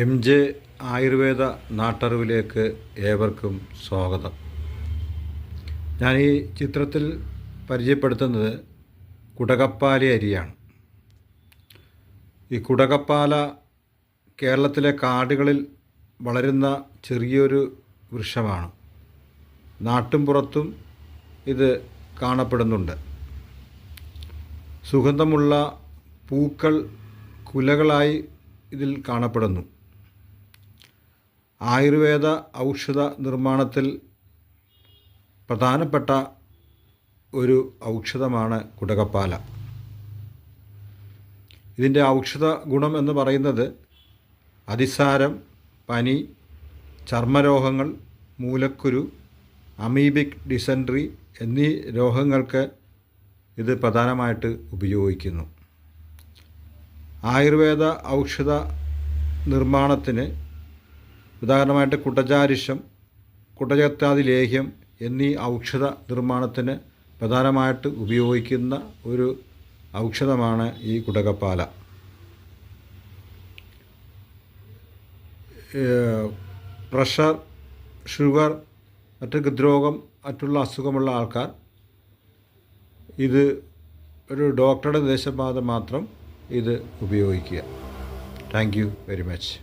MJ Ayurveda നാട്ടറിവിലേക്ക് ഏവർക്കും സ്വാഗതം. ഞാൻ ഈ ചിത്രത്തിൽ പരിചയപ്പെടുത്തുന്നത് കുടകപ്പാല അരിയാണ്. ഈ കുടകപ്പാല കേരളത്തിലെ കാടുകളിൽ വളരുന്ന ചെറിയൊരു വൃക്ഷമാണ്. നാട്ടും പുറത്തും ഇത് കാണപ്പെടുന്നുണ്ട്. സുഗന്ധമുള്ള പൂക്കൾ കുലകളായി ഇതിൽ കാണപ്പെടുന്നു. ആയുർവേദ ഔഷധ നിർമ്മാണത്തിൽ പ്രധാനപ്പെട്ട ഒരു ഔഷധമാണ് കുടകപ്പാല. ഇതിൻ്റെ ഔഷധ ഗുണം എന്ന് പറയുന്നത് അതിസാരം, പനി, ചർമ്മരോഗങ്ങൾ, മൂലക്കുരു, അമീബിക് ഡിസെൻട്രി എന്നീ രോഗങ്ങൾക്ക് ഇത് പ്രധാനമായിട്ട് ഉപയോഗിക്കുന്നു. ആയുർവേദ ഔഷധ നിർമ്മാണത്തിന് ഉദാഹരണമായിട്ട് കുടജാരിഷം, കുടജത്താതി ലേഹ്യം എന്നീ ഔഷധ നിർമ്മാണത്തിന് പ്രധാനമായിട്ട് ഉപയോഗിക്കുന്ന ഒരു ഔഷധമാണ് ഈ കുടകപ്പാല. പ്രഷർ, ഷുഗർ, മറ്റ് ഹൃദ്രോഗം, മറ്റുള്ള അസുഖമുള്ള ആൾക്കാർ ഇത് ഒരു ഡോക്ടറുടെ നിർദ്ദേശപ്രകാരം മാത്രം ഇത് ഉപയോഗിക്കുക. Thank you very much.